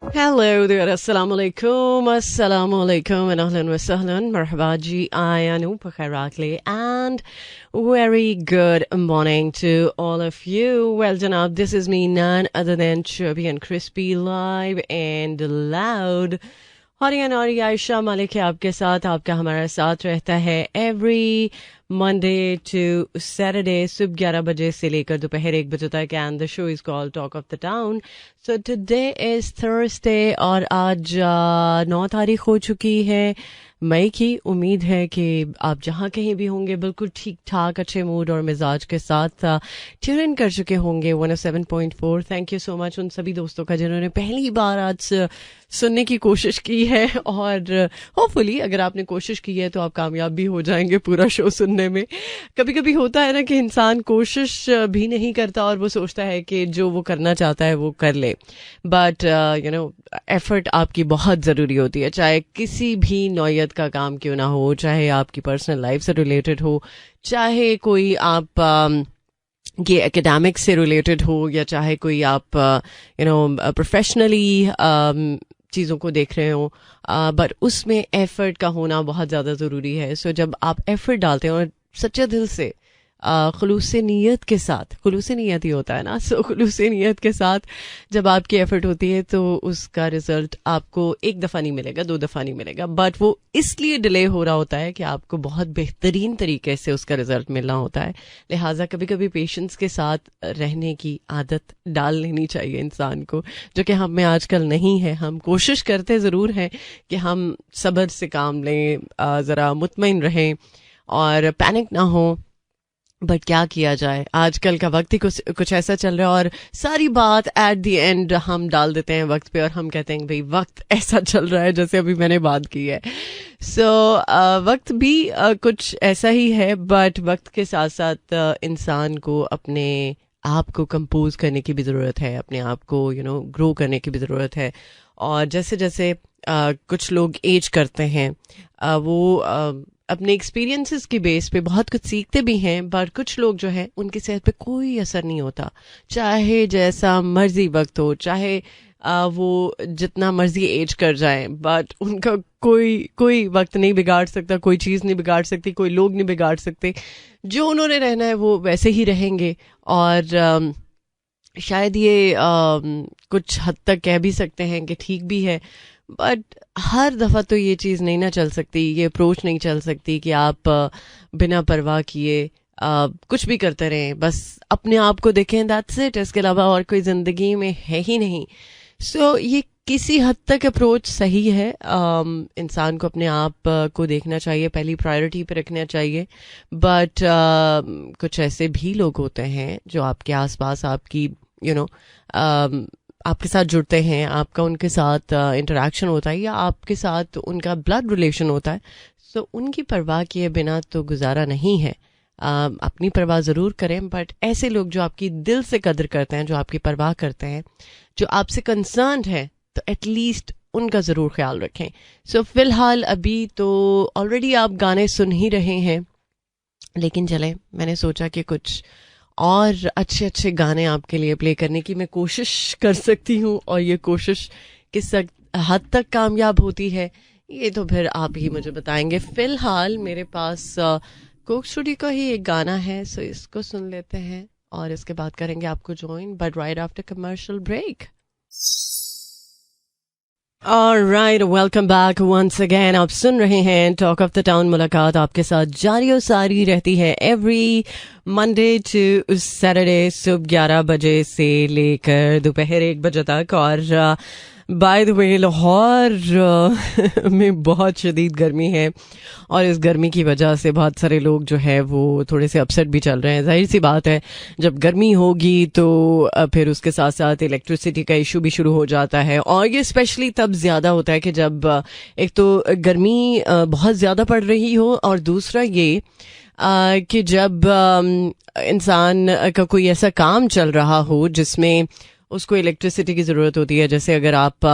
Hello there, assalamu alaikum, and ahlan wa sahlan, marhaba ji, ayanu pakharakle, and very good morning to all of you. Well, Janab, this is me, none other than chubby and crispy, live and loud. हौरी अनौरी Ayesha Malik है आपके साथ, आपका हमारा साथ रहता है every Monday to Saturday सुबह 11 बजे से लेकर दोपहर 1 बजे तक, and the show is called talk of the town. So today is Thursday और आज 9 तारीख हो चुकी है मई की. उम्मीद है कि आप जहाँ कहीं भी होंगे बिल्कुल ठीक ठाक अच्छे मूड और मिजाज के साथ ट्यून इन कर चुके होंगे 107.4. थैंक यू सो मच उन सभी दोस्तों का जिन्होंने पहली बार आज सुनने की कोशिश की है, और होपफुली अगर आपने कोशिश की है तो आप कामयाब भी हो जाएंगे पूरा शो सुनने में. कभी कभी होता है ना कि इंसान कोशिश भी नहीं करता और वो सोचता है कि जो वो करना चाहता है वो कर ले, बट यू नो एफर्ट आपकी बहुत ज़रूरी होती है, चाहे किसी भी नौयत का काम क्यों ना हो, चाहे आपकी पर्सनल लाइफ से रिलेटेड हो, चाहे कोई आप ये एकेडमिक्स से रिलेटेड हो, या चाहे कोई आप यू नो प्रोफेशनली चीज़ों को देख रहे हो, बट उसमें एफर्ट का होना बहुत ज़्यादा ज़रूरी है. सो जब आप एफर्ट डालते हैं और सच्चे दिल से खुलूस नीयत के साथ, खुलूस नीयत ही होता है ना, सो खुलूस नीयत के साथ जब आपकी एफर्ट होती है तो उसका रिजल्ट आपको एक दफ़ा नहीं मिलेगा, 2 दफ़ा नहीं मिलेगा, बट वो इसलिए डिले हो रहा होता है कि आपको बहुत बेहतरीन तरीके से उसका रिजल्ट मिलना होता है. लिहाजा कभी कभी पेशेंस के साथ रहने की आदत डाल लेनी चाहिए इंसान को, जो कि हम में आजकल नहीं है. हम कोशिश करते ज़रूर हैं कि हम सब्र से काम लें, ज़रा मुतमईन रहें और पैनिक ना हो, बट क्या किया जाए, आजकल का वक्त ही कुछ ऐसा चल रहा है और सारी बात एट द एंड हम डाल देते हैं वक्त पे, और हम कहते हैं भाई वक्त ऐसा चल रहा है जैसे अभी मैंने बात की है. सो वक्त भी कुछ ऐसा ही है, बट वक्त के साथ साथ इंसान को अपने आप को कंपोज करने की भी ज़रूरत है, अपने आप को यू नो ग्रो करने की भी ज़रूरत है. और जैसे जैसे कुछ लोग एज करते हैं वो अपने एक्सपीरियंसेस की बेस पे बहुत कुछ सीखते भी हैं, बट कुछ लोग जो है उनकी सेहत पे कोई असर नहीं होता, चाहे जैसा मर्जी वक्त हो, चाहे वो जितना मर्जी एज कर जाएं, बट उनका कोई वक्त नहीं बिगाड़ सकता, कोई चीज़ नहीं बिगाड़ सकती, कोई लोग नहीं बिगाड़ सकते. जो उन्होंने रहना है वो वैसे ही रहेंगे. और शायद ये कुछ हद तक कह भी सकते हैं कि ठीक भी है, बट हर दफ़ा तो ये चीज़ नहीं ना चल सकती, ये अप्रोच नहीं चल सकती कि आप बिना परवाह किए कुछ भी करते रहें, बस अपने आप को देखें, दैट्स इट, इसके अलावा और कोई ज़िंदगी में है ही नहीं. सो ये किसी हद तक अप्रोच सही है. इंसान को अपने आप को देखना चाहिए, पहली प्रायोरिटी पे रखना चाहिए, बट कुछ ऐसे भी लोग होते हैं जो आपके आसपास आपकी यू नो आपके साथ जुड़ते हैं, आपका उनके साथ इंटरेक्शन होता है, या आपके साथ उनका ब्लड रिलेशन होता है. सो उनकी परवाह किए बिना तो गुजारा नहीं है. अपनी परवाह ज़रूर करें, बट ऐसे लोग जो आपकी दिल से कदर करते हैं, जो आपकी परवाह करते हैं, जो आपसे कंसर्न्ड है, तो एटलीस्ट उनका ज़रूर ख्याल रखें. सो फ़िलहाल अभी तो ऑलरेडी आप गाने सुन ही रहे हैं, लेकिन चलें मैंने सोचा कि कुछ और अच्छे अच्छे गाने आपके लिए प्ले करने की मैं कोशिश कर सकती हूँ, और ये कोशिश किस हद तक कामयाब होती है ये तो फिर आप ही मुझे बताएंगे. फ़िलहाल मेरे पास कोक स्टूडियो का ही एक गाना है, सो इसको सुन लेते हैं और इसके बाद करेंगे आपको join, but right after commercial break. Alright, welcome back once again. आप सुन रहे हैं टॉक ऑफ द टाउन. मुलाकात आपके साथ जारी और सारी रहती है एवरी मंडे टू सैटरडे सुबह 11 बजे से लेकर दोपहर 1 बजे तक. और बाय द वे लाहौर में बहुत शदीद गर्मी है, और इस गर्मी की वजह से बहुत सारे लोग जो है वो थोड़े से अपसेट भी चल रहे हैं. जाहिर सी बात है, जब गर्मी होगी तो फिर उसके साथ साथ इलेक्ट्रिसिटी का इशू भी शुरू हो जाता है, और ये स्पेशली तब ज़्यादा होता है कि जब एक तो गर्मी बहुत ज़्यादा पड़ रही हो, और दूसरा ये कि जब इंसान का कोई ऐसा काम चल रहा हो जिसमें उसको इलेक्ट्रिसिटी की ज़रूरत होती है. जैसे अगर आप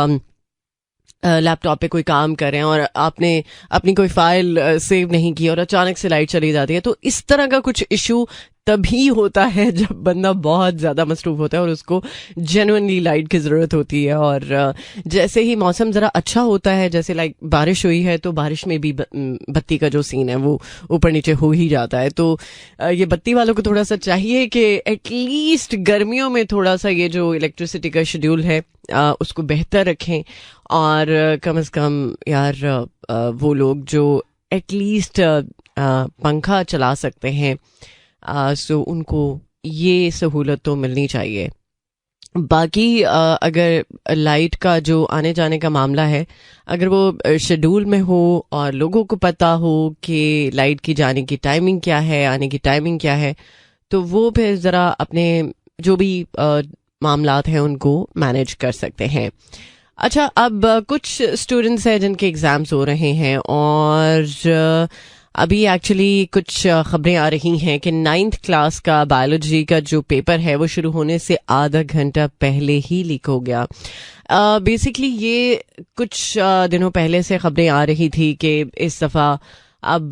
लैपटॉप पे कोई काम कर रहे हैं और आपने अपनी कोई फाइल सेव नहीं की और अचानक से लाइट चली जाती है, तो इस तरह का कुछ इशू तभी होता है जब बंदा बहुत ज़्यादा मसरूफ होता है और उसको जेन्युइनली लाइट की ज़रूरत होती है। और जैसे ही मौसम ज़रा अच्छा होता है, जैसे लाइक बारिश हुई है, तो बारिश में भी बत्ती का जो सीन है वो ऊपर नीचे हो ही जाता है। तो ये बत्ती वालों को थोड़ा सा चाहिए कि एटलीस्ट गर्मियों में थोड़ा सा ये जो इलेक्ट्रिसिटी का शेड्यूल है उसको बेहतर रखें। और कम से कम यार वो लोग जो एटलीस्ट पंखा चला सकते हैं, सो उनको ये सहूलत तो मिलनी चाहिए। बाकी अगर लाइट का जो आने जाने का मामला है, अगर वो शेड्यूल में हो और लोगों को पता हो कि लाइट की जाने की टाइमिंग क्या है, आने की टाइमिंग क्या है, तो वो फिर ज़रा अपने जो भी मामलात हैं उनको मैनेज कर सकते हैं। अच्छा, अब कुछ स्टूडेंट्स हैं जिनके एग्ज़ाम्स हो रहे हैं और अभी एक्चुअली कुछ खबरें आ रही हैं कि 9th क्लास का बायोलॉजी का जो पेपर है वो शुरू होने से आधा घंटा पहले ही लीक हो गया। बेसिकली ये कुछ दिनों पहले से खबरें आ रही थी कि इस दफ़ा अब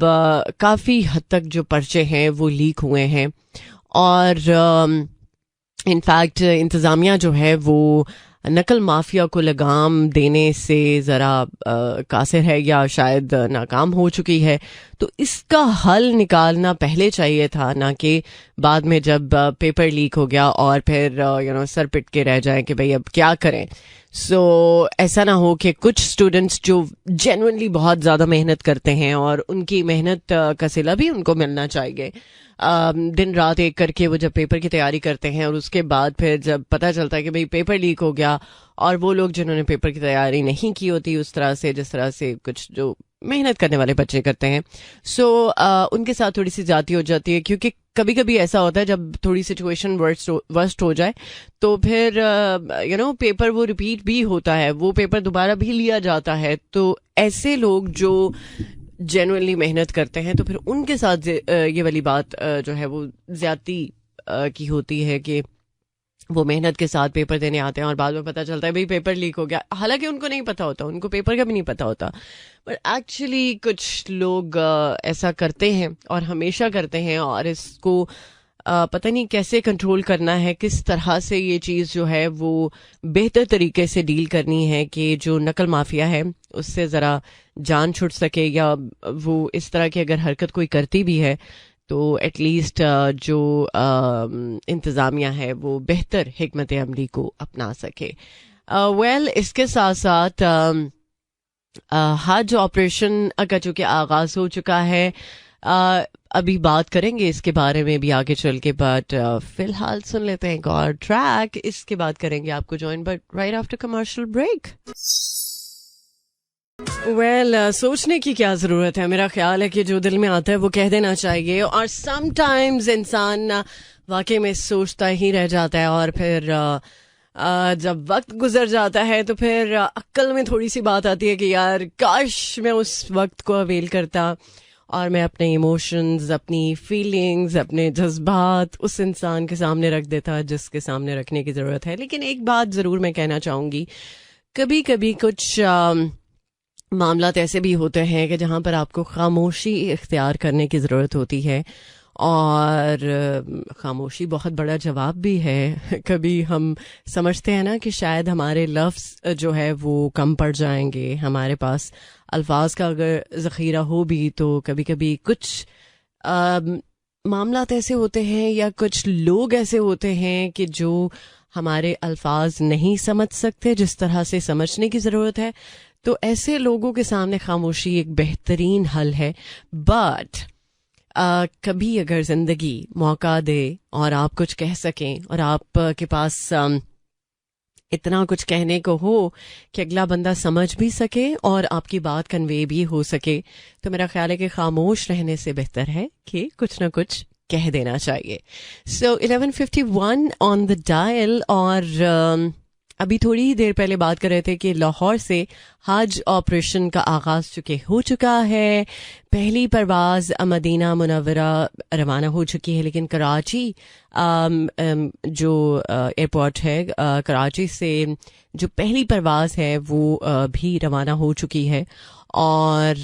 काफ़ी हद तक जो पर्चे हैं वो लीक हुए हैं और इनफैक्ट इंतज़ामिया जो है वो नकल माफिया को लगाम देने से ज़रा कासिर है या शायद नाकाम हो चुकी है। तो इसका हल निकालना पहले चाहिए था, ना कि बाद में जब पेपर लीक हो गया और फिर सर पिट के रह जाए कि भाई अब क्या करें। सो ऐसा ना हो कि कुछ स्टूडेंट्स जो जेन्युइनली बहुत ज़्यादा मेहनत करते हैं और उनकी मेहनत का सिला भी उनको मिलना चाहिए, दिन रात एक करके वो जब पेपर की तैयारी करते हैं और उसके बाद फिर जब पता चलता है कि भाई पेपर लीक हो गया, और वो लोग जिन्होंने पेपर की तैयारी नहीं की होती उस तरह से जिस तरह से कुछ जो मेहनत करने वाले बच्चे करते हैं, सो उनके साथ थोड़ी सी ज्यादती हो जाती है। क्योंकि कभी कभी ऐसा होता है जब थोड़ी सिचुएशन वर्स्ट हो जाए तो फिर पेपर वो रिपीट भी होता है, वो पेपर दोबारा भी लिया जाता है। तो ऐसे लोग जो जेन्युइनली मेहनत करते हैं तो फिर उनके साथ ये वाली बात जो है वो ज्यादती की होती है कि वो मेहनत के साथ पेपर देने आते हैं और बाद में पता चलता है भाई पेपर लीक हो गया। हालांकि उनको नहीं पता होता, उनको पेपर का भी नहीं पता होता, बट एक्चुअली कुछ लोग ऐसा करते हैं और हमेशा करते हैं। और इसको पता नहीं कैसे कंट्रोल करना है, किस तरह से ये चीज़ जो है वो बेहतर तरीके से डील करनी है कि जो नकल माफिया है उससे ज़रा जान छुट सके, या वो इस तरह की अगर हरकत कोई करती भी है तो एटलीस्ट जो इंतज़ामिया है वो बेहतर हिकमत अमली को अपना सके। इसके साथ साथ हज ऑपरेशन का चूँकि आगाज़ हो चुका है, अभी बात करेंगे इसके बारे में भी आगे चल के, बट फिलहाल सुन लेते हैं एक और ट्रैक। इसके बाद करेंगे आपको join, but right after commercial break. सोचने की क्या ज़रूरत है, मेरा ख्याल है कि जो दिल में आता है वो कह देना चाहिए। और समटाइम्स इंसान वाकई में सोचता ही रह जाता है और फिर जब वक्त गुजर जाता है तो फिर अक्ल में थोड़ी सी बात आती है कि यार काश मैं उस वक्त को अवेल करता और मैं अपने इमोशंस, अपनी फीलिंग्स, अपने जज्बात उस इंसान के सामने रख देता जिसके सामने रखने की ज़रूरत है। लेकिन एक बात ज़रूर मैं कहना चाहूँगी, कभी कभी कुछ मामलात ऐसे भी होते हैं कि जहाँ पर आपको खामोशी इख्तियार करने की ज़रूरत होती है, और खामोशी बहुत बड़ा जवाब भी है। कभी हम समझते हैं ना कि शायद हमारे लफ्ज़ जो है वो कम पड़ जाएंगे, हमारे पास अल्फाज का अगर ज़ख़ीरा हो भी, तो कभी कभी कुछ मामलात ऐसे होते हैं या कुछ लोग ऐसे होते हैं कि जो हमारे अल्फाज नहीं समझ सकते जिस तरह से समझने की ज़रूरत है। तो ऐसे लोगों के सामने खामोशी एक बेहतरीन हल है। बट कभी अगर ज़िंदगी मौका दे और आप कुछ कह सकें और आप के पास इतना कुछ कहने को हो कि अगला बंदा समझ भी सके और आपकी बात कन्वे भी हो सके, तो मेरा ख्याल है कि खामोश रहने से बेहतर है कि कुछ ना कुछ कह देना चाहिए। सो 11:51 ऑन द डायल। और अभी थोड़ी ही देर पहले बात कर रहे थे कि लाहौर से हज ऑपरेशन का आगाज हो चुका है। पहली परवाज मदीना मुनव्वरा रवाना हो चुकी है, लेकिन कराची जो एयरपोर्ट है कराची से जो पहली परवाज है वो भी रवाना हो चुकी है। और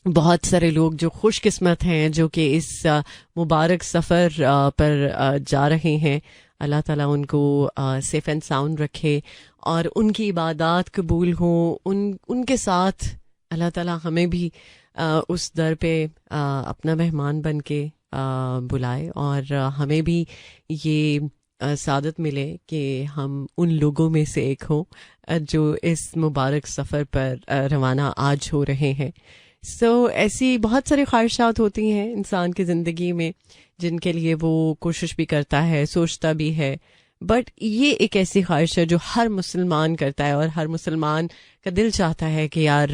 बहुत सारे लोग जो खुशकिस्मत हैं जो कि इस मुबारक सफ़र पर जा रहे हैं, अल्लाह ताला उनको सेफ एंड साउंड रखे और उनकी इबादत कबूल हो। उनके साथ अल्लाह ताला हमें भी उस दर पे अपना मेहमान बन के बुलाए और हमें भी ये सादत मिले कि हम उन लोगों में से एक हों जो इस मुबारक सफ़र पर रवाना आज हो रहे हैं। ऐसी बहुत सारी ख्वाहिशात होती हैं इंसान की ज़िंदगी में जिनके लिए वो कोशिश भी करता है, सोचता भी है, बट ये एक ऐसी ख्वाहिश है जो हर मुसलमान करता है और हर मुसलमान का दिल चाहता है कि यार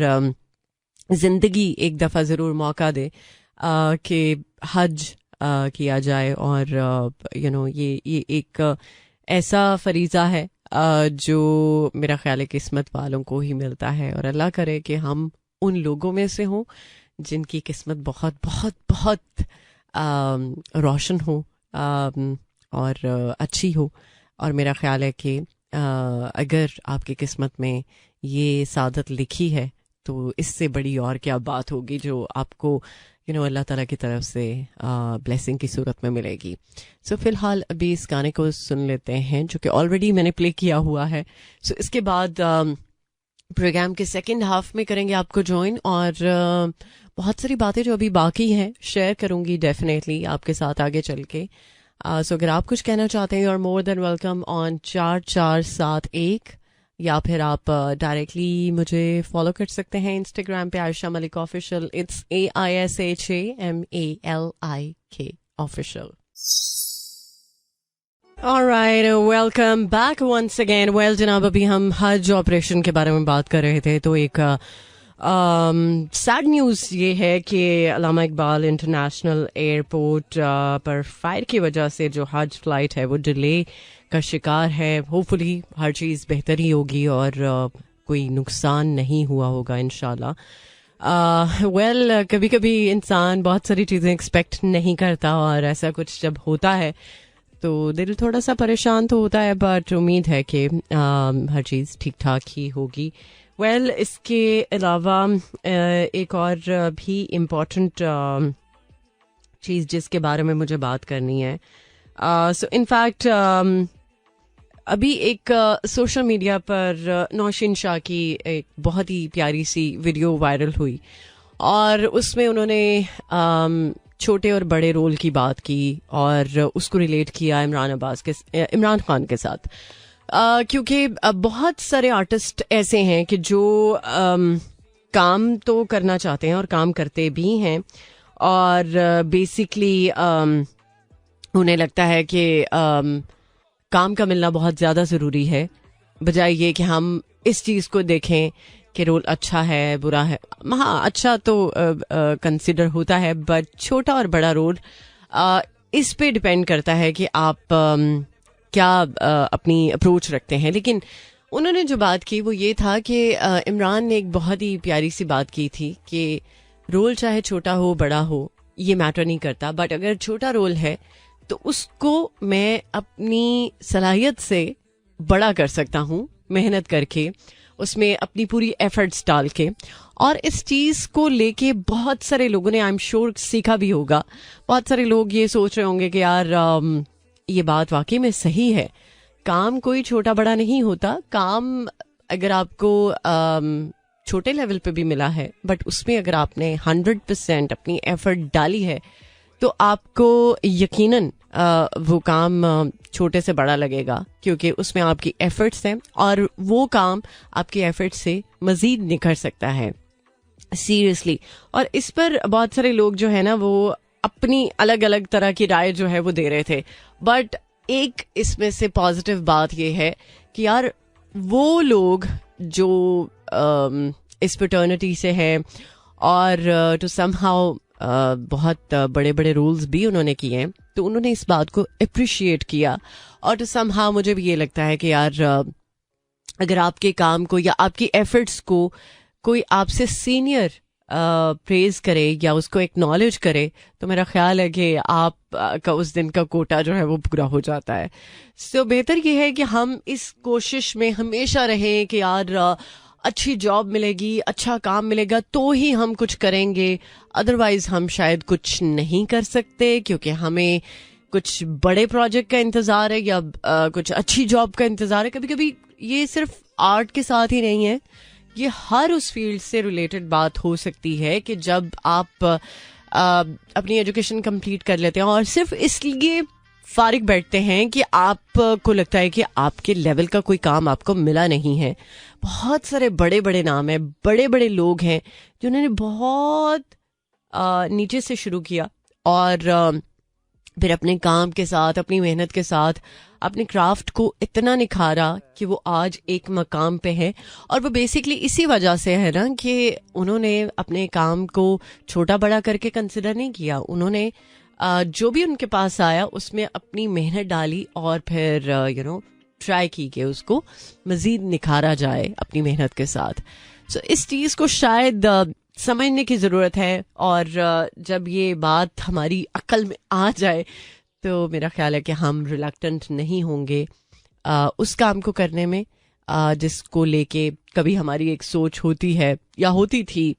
ज़िंदगी एक दफ़ा ज़रूर मौका दे कि हज किया जाए। और ये एक ऐसा फरीज़ा है जो मेरा ख्याल है किस्मत वालों को ही मिलता है और अल्लाह करे कि हम उन लोगों में से हों जिनकी किस्मत बहुत बहुत बहुत रोशन हो और अच्छी हो। और मेरा ख्याल है कि अगर आपकी किस्मत में ये सादत लिखी है तो इससे बड़ी और क्या बात होगी जो आपको अल्लाह ताला की तरफ से ब्लेसिंग की सूरत में मिलेगी। फ़िलहाल अभी इस गाने को सुन लेते हैं जो कि ऑलरेडी मैंने प्ले किया हुआ है। इसके बाद प्रोग्राम के सेकंड हाफ में करेंगे आपको ज्वाइन और बहुत सारी बातें जो अभी बाकी हैं शेयर करूंगी डेफिनेटली आपके साथ आगे चल के। अगर आप कुछ कहना चाहते हैं, you are more than welcome on 4471 या फिर आप डायरेक्टली मुझे फॉलो कर सकते हैं इंस्टाग्राम पे Ayesha Malik official. It's AISHAMALIK official. Alright, welcome back once again. Well, जनाब अभी हम हज ऑपरेशन के बारे में बात कर रहे थे तो एक सैड न्यूज़ ये है कि अल्लामा इकबाल इंटरनेशनल एयरपोर्ट पर फायर की वजह से जो हज फ्लाइट है वो डिले का शिकार है। होपफुली हर चीज़ बेहतर ही होगी और कोई नुकसान नहीं हुआ होगा इंशाल्लाह। कभी कभी इंसान बहुत सारी चीज़ें एक्सपेक्ट नहीं करता और ऐसा कुछ जब होता है तो दिल थोड़ा सा परेशान तो होता है, बट उम्मीद है कि हर चीज़ ठीक ठाक ही होगी। इसके अलावा एक और भी इम्पॉर्टेंट चीज़ जिसके बारे में मुझे बात करनी है। इनफैक्ट अभी एक सोशल मीडिया पर नौशीन शाह की एक बहुत ही प्यारी सी वीडियो वायरल हुई और उसमें उन्होंने छोटे और बड़े रोल की बात की और उसको रिलेट किया इमरान खान के साथ। क्योंकि बहुत सारे आर्टिस्ट ऐसे हैं कि जो काम तो करना चाहते हैं और काम करते भी हैं और बेसिकली उन्हें लगता है कि काम का मिलना बहुत ज़्यादा ज़रूरी है, बजाय ये कि हम इस चीज़ को देखें कि रोल अच्छा है बुरा है। हाँ, अच्छा तो कंसिडर होता है, बट छोटा और बड़ा रोल इस पे डिपेंड करता है कि आप क्या अपनी अप्रोच रखते हैं। लेकिन उन्होंने जो बात की वो ये था कि इमरान ने एक बहुत ही प्यारी सी बात की थी कि रोल चाहे छोटा हो बड़ा हो ये मैटर नहीं करता, बट अगर छोटा रोल है तो उसको मैं अपनी सलाहियत से बड़ा कर सकता हूँ, मेहनत करके उसमें अपनी पूरी एफर्ट्स डाल के। और इस चीज़ को लेके बहुत सारे लोगों ने आई एम श्योर सीखा भी होगा। बहुत सारे लोग ये सोच रहे होंगे कि यार ये बात वाकई में सही है, काम कोई छोटा बड़ा नहीं होता। काम अगर आपको छोटे लेवल पे भी मिला है बट उसमें अगर आपने 100% अपनी एफर्ट डाली है तो आपको यकीनन वो काम छोटे से बड़ा लगेगा, क्योंकि उसमें आपकी एफर्ट्स हैं और वो काम आपकी एफर्ट्स से मजीद निखर सकता है सीरियसली। और इस पर बहुत सारे लोग जो है ना वो अपनी अलग अलग तरह की राय जो है वो दे रहे थे, बट एक इसमें से पॉजिटिव बात ये है कि यार वो लोग जो इस पैटर्निटी से है और टू समहाउ बहुत बड़े बड़े रूल्स भी उन्होंने किए हैं, तो उन्होंने इस बात को अप्रिशिएट किया। और टू समहाउ मुझे भी ये लगता है कि यार अगर आपके काम को या आपकी एफर्ट्स को कोई आपसे सीनियर प्रेज करे या उसको एक्नॉलेज करे तो मेरा ख्याल है कि आप का उस दिन का कोटा जो है वो पूरा हो जाता है। सो बेहतर ये है कि हम इस कोशिश में हमेशा रहें कि यार अच्छी जॉब मिलेगी, अच्छा काम मिलेगा तो ही हम कुछ करेंगे, अदरवाइज हम शायद कुछ नहीं कर सकते, क्योंकि हमें कुछ बड़े प्रोजेक्ट का इंतजार है या कुछ अच्छी जॉब का इंतजार है. कभी कभी ये सिर्फ आर्ट के साथ ही नहीं है, ये हर उस फील्ड से रिलेटेड बात हो सकती है कि जब आप अपनी एजुकेशन कंप्लीट कर लेते हैं और सिर्फ इसलिए फारिग बैठते हैं कि आपको लगता है कि आपके लेवल का कोई काम आपको मिला नहीं है. बहुत सारे बड़े बड़े नाम हैं, बड़े बड़े लोग हैं जिन्होंने बहुत नीचे से शुरू किया और फिर अपने काम के साथ, अपनी मेहनत के साथ अपने क्राफ्ट को इतना निखारा कि वो आज एक मकाम पे है. और वो बेसिकली इसी वजह से है ना कि उन्होंने अपने काम को छोटा बड़ा करके कंसिडर नहीं किया. उन्होंने जो भी उनके पास आया उसमें अपनी मेहनत डाली और फिर ट्राई की कि उसको मजीद निखारा जाए अपनी मेहनत के साथ. सो इस चीज़ को शायद समझने की ज़रूरत है, और जब ये बात हमारी अक्ल में आ जाए तो मेरा ख्याल है कि हम रिलक्टेंट नहीं होंगे उस काम को करने में जिसको लेके कभी हमारी एक सोच होती है या होती थी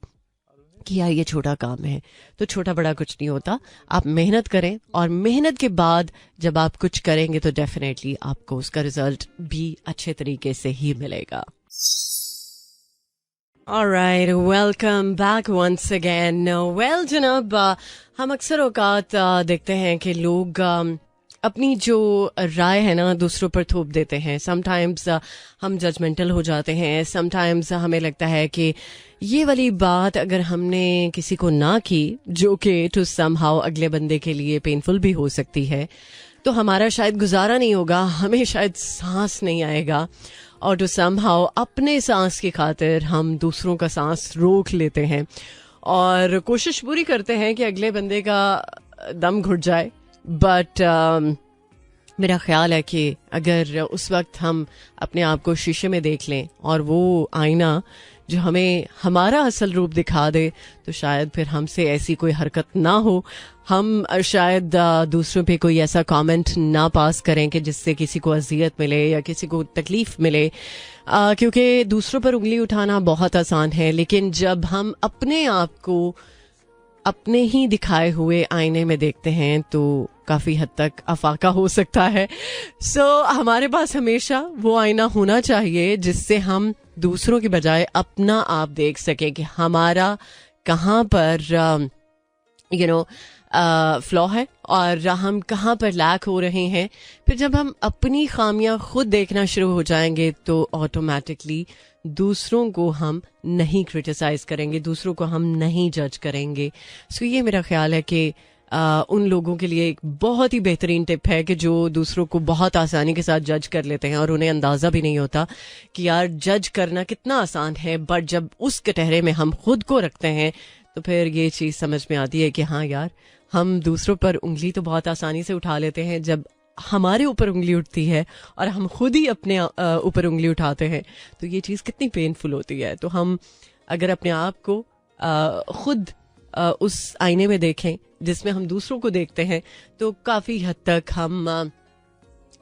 कि यार ये छोटा काम है. तो छोटा बड़ा कुछ नहीं होता, आप मेहनत करें और मेहनत के बाद जब आप कुछ करेंगे तो डेफिनेटली आपको उसका रिजल्ट भी अच्छे तरीके से ही मिलेगा. Alright, welcome back once again. Well, जनाब, हम अक्सर औकात देखते हैं कि लोग अपनी जो राय है ना दूसरों पर थोप देते हैं. समटाइम्स हम जजमेंटल हो जाते हैं, समटाइम्स हमें लगता है कि ये वाली बात अगर हमने किसी को ना की, जो कि टू समहाउ अगले बंदे के लिए पेनफुल भी हो सकती है, तो हमारा शायद गुजारा नहीं होगा, हमें शायद सांस नहीं आएगा, और टू समहाउ अपने सांस की खातिर हम दूसरों का सांस रोक लेते हैं और कोशिश पूरी करते हैं कि अगले बंदे का दम घुट जाए. बट मेरा ख्याल है कि अगर उस वक्त हम अपने आप को शीशे में देख लें और वो आईना जो हमें हमारा असल रूप दिखा दे, तो शायद फिर हमसे ऐसी कोई हरकत ना हो, हम शायद दूसरों पे कोई ऐसा कमेंट ना पास करें कि जिससे किसी को अजियत मिले या किसी को तकलीफ मिले. क्योंकि दूसरों पर उंगली उठाना बहुत आसान है, लेकिन जब हम अपने आप को अपने ही दिखाए हुए आईने में देखते हैं तो काफ़ी हद तक अफाका हो सकता है. सो हमारे पास हमेशा वो आईना होना चाहिए जिससे हम दूसरों की बजाय अपना आप देख सकें कि हमारा कहाँ पर फ्लॉ है और हम कहाँ पर लैक हो रहे हैं. फिर जब हम अपनी खामियां खुद देखना शुरू हो जाएंगे तो ऑटोमेटिकली दूसरों को हम नहीं क्रिटिसाइज करेंगे, दूसरों को हम नहीं जज करेंगे. सो ये मेरा ख्याल है कि उन लोगों के लिए एक बहुत ही बेहतरीन टिप है कि जो दूसरों को बहुत आसानी के साथ जज कर लेते हैं और उन्हें अंदाज़ा भी नहीं होता कि यार जज करना कितना आसान है, बट जब उस कटहरे में हम खुद को रखते हैं तो फिर ये चीज़ समझ में आती है कि हाँ यार, हम दूसरों पर उंगली तो बहुत आसानी से उठा लेते हैं. जब हमारे ऊपर उंगली उठती है और हम खुद ही अपने ऊपर उंगली उठाते हैं तो ये चीज़ कितनी पेनफुल होती है. तो हम अगर अपने आप को खुद उस आईने में देखें जिसमें हम दूसरों को देखते हैं तो काफ़ी हद तक हम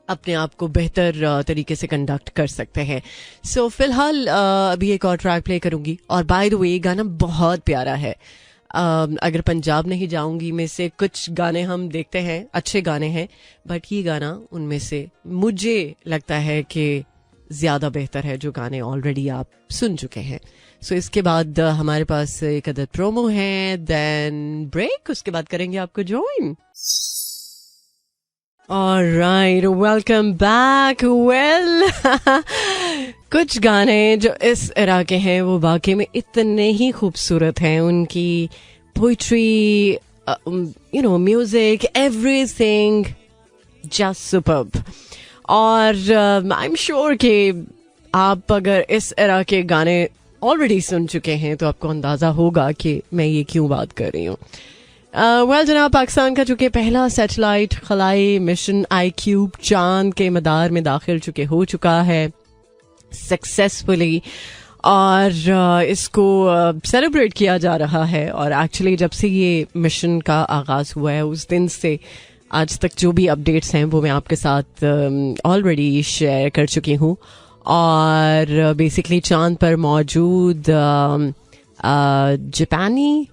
अपने आप को बेहतर तरीके से कंडक्ट कर सकते हैं. सो फिलहाल अभी एक और ट्रैक प्ले करूंगी, और बाय द वे ये गाना बहुत प्यारा है. अगर पंजाब नहीं जाऊंगी में से कुछ गाने हम देखते हैं अच्छे गाने हैं, बट ये गाना उनमें से मुझे लगता है कि ज़्यादा बेहतर है जो गाने ऑलरेडी आप सुन चुके हैं. सो इसके बाद हमारे पास एक अदर प्रोमो है, देन ब्रेक, उसके बाद करेंगे आपको join. Alright, welcome back. Well कुछ गाने जो इस एरा के हैं वो वाकई में इतने ही खूबसूरत हैं. उनकी poetry, music, everything just superb. और आई एम श्योर कि आप अगर इस एरा के गाने ऑलरेडी सुन चुके हैं तो आपको अंदाज़ा होगा कि मैं ये क्यों बात कर रही हूँ. वेल जनाब, पाकिस्तान का चूँकि पहला सैटेलाइट खलाई मिशन iCube चांद के मदार में दाखिल हो चुका है सक्सेसफुली, और इसको सेलिब्रेट किया जा रहा है. और एक्चुअली जब से ये मिशन का आगाज़ हुआ है उस दिन से आज तक जो भी अपडेट्स हैं वो मैं आपके साथ ऑलरेडी शेयर कर चुकी हूँ. और बेसिकली चांद पर मौजूद जापानी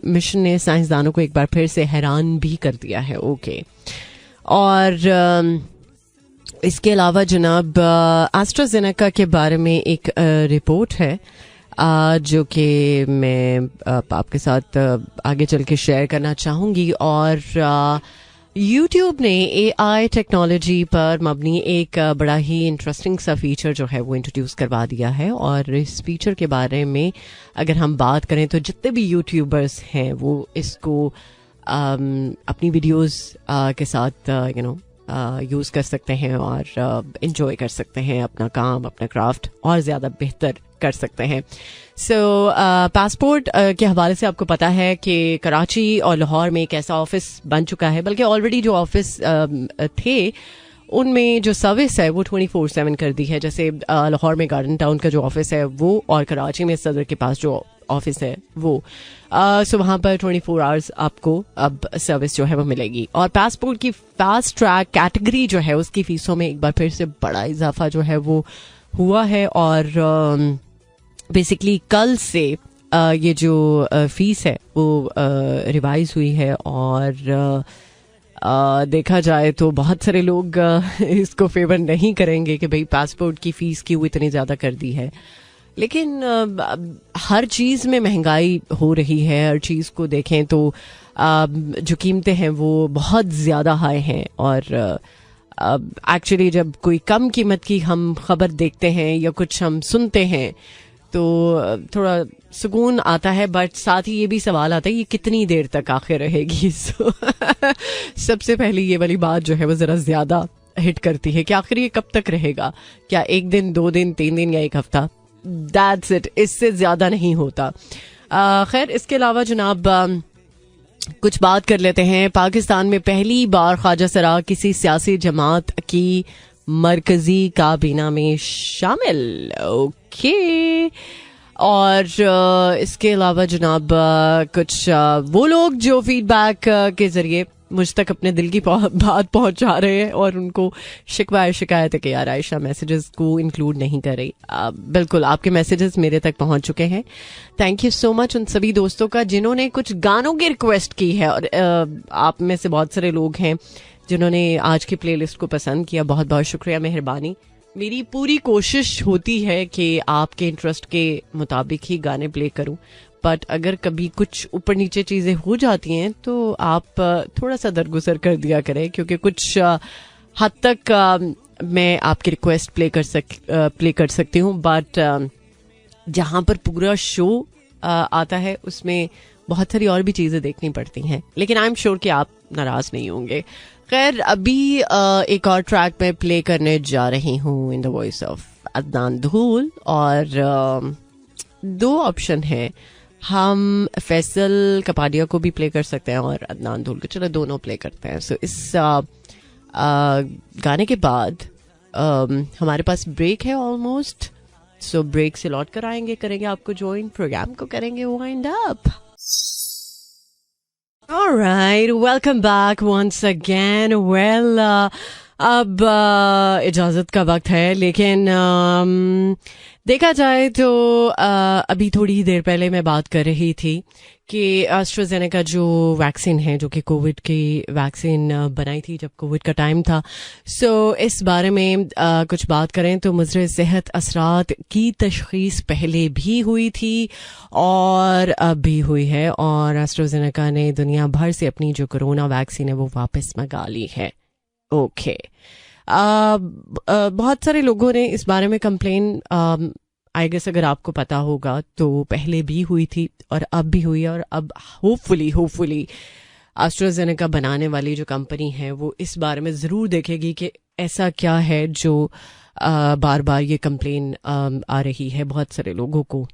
मिशन ने साइंसदानों को एक बार फिर से हैरान भी कर दिया है। ओके और इसके अलावा जनाब एस्ट्राजेनेका के बारे में एक रिपोर्ट है जो कि मैं आपके साथ आगे चल के शेयर करना चाहूँगी। और YouTube ने AI टेक्नोलॉजी पर मबनी एक बड़ा ही इंटरेस्टिंग सा फीचर जो है वो इंट्रोड्यूस करवा दिया है। और इस फीचर के बारे में अगर हम बात करें तो जितने भी यूट्यूबर्स हैं वो इसको अपनी वीडियोस के साथ यूज़ कर सकते हैं और इन्जॉय कर सकते हैं, अपना काम अपना क्राफ्ट और ज़्यादा बेहतर कर सकते हैं। पासपोर्ट के हवाले से आपको पता है कि कराची और लाहौर में एक ऐसा ऑफिस बन चुका है, बल्कि ऑलरेडी जो ऑफिस थे उनमें जो सर्विस है वो 24/7 कर दी है। जैसे लाहौर में गार्डन टाउन का जो ऑफिस है वो, और कराची में सदर के पास जो ऑफिस है वो, सो वहाँ पर 24 आवर्स आपको अब सर्विस जो है वो मिलेगी। और पासपोर्ट की फास्ट ट्रैक कैटेगरी जो है उसकी फीसों में एक बार फिर से बड़ा इजाफा जो है वो हुआ है। और बेसिकली कल से ये जो फीस है वो रिवाइज हुई है। और देखा जाए तो बहुत सारे लोग इसको फेवर नहीं करेंगे कि भाई पासपोर्ट की फीस क्यों इतनी ज़्यादा कर दी है, लेकिन हर चीज़ में महंगाई हो रही है। हर चीज़ को देखें तो जो कीमतें हैं वो बहुत ज़्यादा हाई हैं। और एक्चुअली जब कोई कम कीमत की हम खबर देखते हैं या कुछ हम सुनते हैं तो थोड़ा सुकून आता है, बट साथ ही ये भी सवाल आता है ये कितनी देर तक आखिर रहेगी। सबसे पहले ये वाली बात जो है वो ज़रा ज़्यादा हिट करती है कि आखिर ये कब तक रहेगा, क्या 1 दिन 2 दिन 3 दिन या 1 हफ्ता, दैट्स इट, इससे ज़्यादा नहीं होता। खैर इसके अलावा जनाब कुछ बात कर लेते हैं। पाकिस्तान में पहली बार ख्वाजा सरा किसी सियासी जमात की मरकजी काबीना में शामिल। ओके और इसके अलावा जनाब कुछ वो लोग जो फीडबैक के ज़रिए मुझ तक अपने दिल की बात पहुंचा रहे हैं और उनको शिकायत है कि यार आयशा मैसेजेस को इंक्लूड नहीं कर रही। बिल्कुल आपके मैसेजेस मेरे तक पहुंच चुके हैं। थैंक यू सो मच उन सभी दोस्तों का जिन्होंने कुछ गानों की रिक्वेस्ट की है। और आप में से बहुत सारे लोग हैं जिन्होंने आज की प्लेलिस्ट को पसंद किया, बहुत बहुत शुक्रिया, मेहरबानी। मेरी पूरी कोशिश होती है कि आपके इंटरेस्ट के मुताबिक ही गाने प्ले करूं, बट अगर कभी कुछ ऊपर नीचे चीज़ें हो जाती हैं तो आप थोड़ा सा दरगुजर कर दिया करें, क्योंकि कुछ हद तक मैं आपकी रिक्वेस्ट प्ले कर सकती हूँ, बट जहाँ पर पूरा शो आता है उसमें बहुत सारी और भी चीज़ें देखनी पड़ती हैं। लेकिन आई एम श्योर कि आप नाराज़ नहीं होंगे। खैर अभी एक और ट्रैक में प्ले करने जा रही हूँ in the voice of Adnan धूल। और 2 ऑप्शन है, हम फैसल कपाडिया को भी प्ले कर सकते हैं और अदनान धूल को, चलो दोनों प्ले करते हैं। सो इस गाने के बाद हमारे पास ब्रेक है ऑलमोस्ट, सो ब्रेक से लौट कर आएंगे, करेंगे आपको ज्वाइन, प्रोग्राम को करेंगे wind up. Alright, welcome back once again. Well, अब इजाज़त का वक्त है, लेकिन देखा जाए तो अभी थोड़ी ही देर पहले मैं बात कर रही थी कि एस्ट्राजेनेका जो वैक्सीन है, जो कि कोविड की वैक्सीन बनाई थी जब कोविड का टाइम था, सो इस बारे में कुछ बात करें तो मुज़र सेहत असरात की तशख़ीस पहले भी हुई थी और अब भी हुई है। और एस्ट्राजेनेका ने दुनिया भर से अपनी जो कोरोना वैक्सीन है वो वापस मंगा ली है। ओके बहुत सारे लोगों ने इस बारे में कंप्लेन, आई गेस अगर आपको पता होगा तो पहले भी हुई थी और अब भी हुई है। और अब होपफुली एस्ट्राजेनेका बनाने वाली जो कंपनी है वो इस बारे में ज़रूर देखेगी कि ऐसा क्या है जो बार बार ये कंप्लेन आ रही है बहुत सारे लोगों को।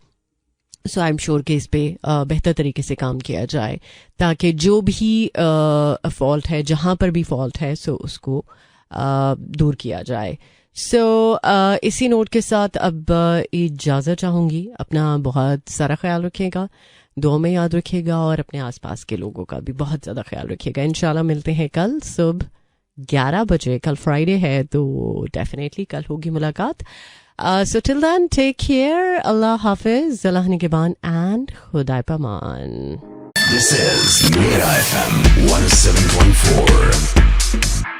सो आई एम श्योर कि इस पे बेहतर तरीके से काम किया जाए ताकि जो भी फॉल्ट है, जहाँ पर भी फॉल्ट है, सो उसको दूर किया जाए। सो इसी नोट के साथ अब इजाज़त चाहूँगी। अपना बहुत सारा ख्याल रखिएगा, दुआ में याद रखिएगा और अपने आसपास के लोगों का भी बहुत ज़्यादा ख्याल रखिएगा। इंशाल्लाह मिलते हैं कल सुबह 11 बजे. कल फ्राइडे है तो डेफिनेटली कल होगी मुलाकात. So till then, take care. Allah Hafiz, Allah Nigeban, and Khudai Paman. This is Mira FM 107.4.